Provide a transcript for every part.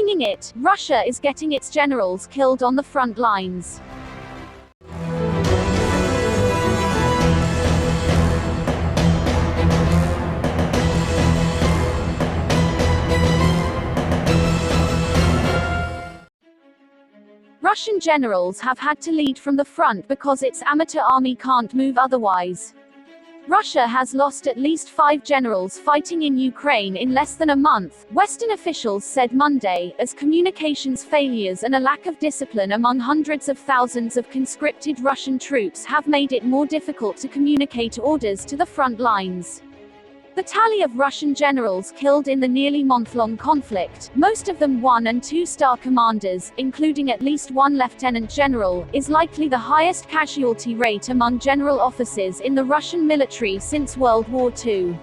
Bringing it, Russia is getting its generals killed on the front lines. Russian generals have had to lead from the front because its amateur army can't move otherwise. Russia has lost at least 5 generals fighting in Ukraine in less than a month, Western officials said Monday, as communications failures and a lack of discipline among hundreds of thousands of conscripted Russian troops have made it more difficult to communicate orders to the front lines. The tally of Russian generals killed in the nearly month-long conflict, most of them 1- and 2-star commanders, including at least 1 lieutenant general, is likely the highest casualty rate among general officers in the Russian military since World War II.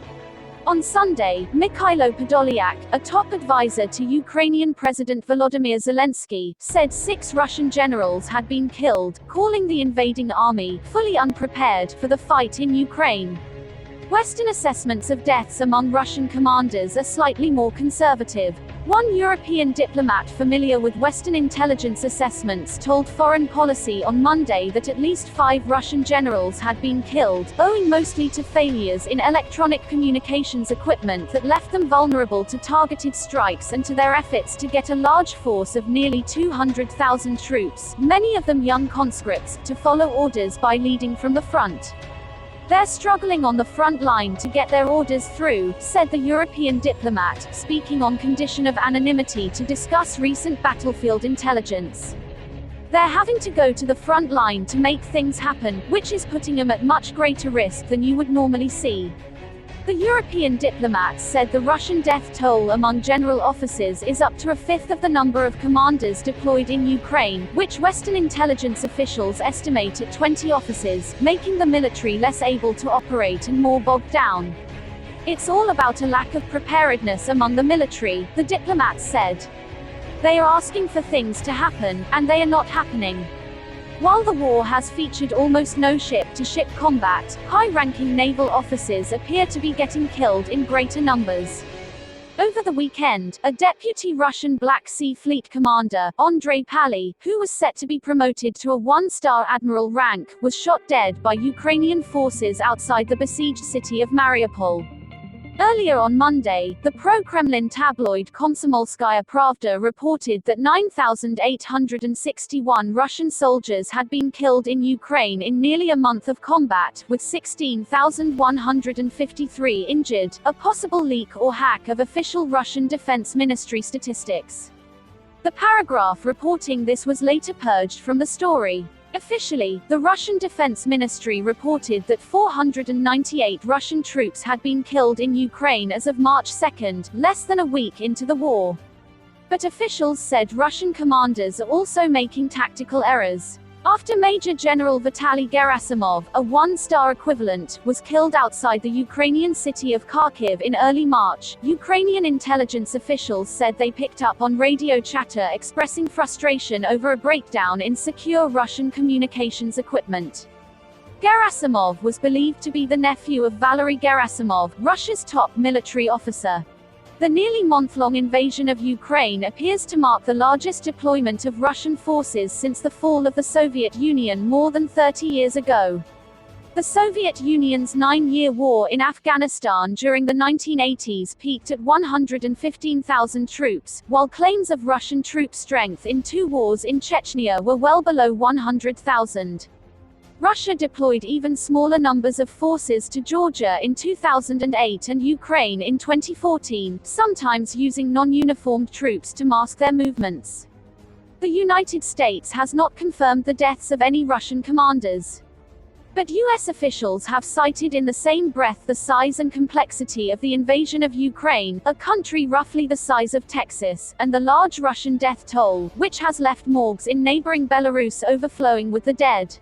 On Sunday, Mikhailo Podolyak, a top advisor to Ukrainian President Volodymyr Zelensky, said 6 Russian generals had been killed, calling the invading army fully unprepared for the fight in Ukraine. Western assessments of deaths among Russian commanders are slightly more conservative. One European diplomat familiar with Western intelligence assessments told Foreign Policy on Monday that at least 5 Russian generals had been killed, owing mostly to failures in electronic communications equipment that left them vulnerable to targeted strikes and to their efforts to get a large force of nearly 200,000 troops, many of them young conscripts, to follow orders by leading from the front. They're struggling on the front line to get their orders through, said the European diplomat, speaking on condition of anonymity to discuss recent battlefield intelligence. They're having to go to the front line to make things happen, which is putting them at much greater risk than you would normally see. The European diplomat said the Russian death toll among general officers is up to 1/5 of the number of commanders deployed in Ukraine, which Western intelligence officials estimate at 20 officers, making the military less able to operate and more bogged down. It's all about a lack of preparedness among the military, the diplomat said. They are asking for things to happen, and they are not happening. While the war has featured almost no ship-to-ship combat, high-ranking naval officers appear to be getting killed in greater numbers. Over the weekend, a deputy Russian Black Sea Fleet commander, Andrei Pally, who was set to be promoted to a 1-star admiral rank, was shot dead by Ukrainian forces outside the besieged city of Mariupol. Earlier on Monday, the pro-Kremlin tabloid Komsomolskaya Pravda reported that 9,861 Russian soldiers had been killed in Ukraine in nearly a month of combat, with 16,153 injured, a possible leak or hack of official Russian Defense Ministry statistics. The paragraph reporting this was later purged from the story. Officially, the Russian Defense Ministry reported that 498 Russian troops had been killed in Ukraine as of March 2, less than a week into the war. But officials said Russian commanders are also making tactical errors. After Major General Vitaly Gerasimov, a 1-star equivalent, was killed outside the Ukrainian city of Kharkiv in early March, Ukrainian intelligence officials said they picked up on radio chatter expressing frustration over a breakdown in secure Russian communications equipment. Gerasimov was believed to be the nephew of Valery Gerasimov, Russia's top military officer. The nearly month-long invasion of Ukraine appears to mark the largest deployment of Russian forces since the fall of the Soviet Union more than 30 years ago. The Soviet Union's 9-year war in Afghanistan during the 1980s peaked at 115,000 troops, while claims of Russian troop strength in 2 wars in Chechnya were well below 100,000. Russia deployed even smaller numbers of forces to Georgia in 2008 and Ukraine in 2014, sometimes using non-uniformed troops to mask their movements. The United States has not confirmed the deaths of any Russian commanders. But U.S. officials have cited in the same breath the size and complexity of the invasion of Ukraine, a country roughly the size of Texas, and the large Russian death toll, which has left morgues in neighboring Belarus overflowing with the dead.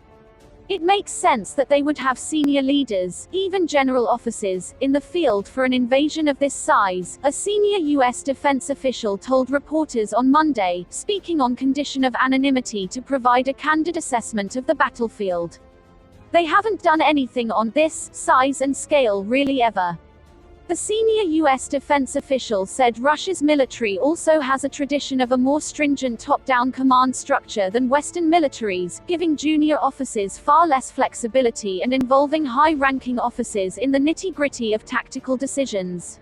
It makes sense that they would have senior leaders, even general officers, in the field for an invasion of this size, a senior U.S. defense official told reporters on Monday, speaking on condition of anonymity to provide a candid assessment of the battlefield. They haven't done anything on this size and scale really ever. The senior U.S. defense official said Russia's military also has a tradition of a more stringent top-down command structure than Western militaries, giving junior officers far less flexibility and involving high-ranking officers in the nitty-gritty of tactical decisions.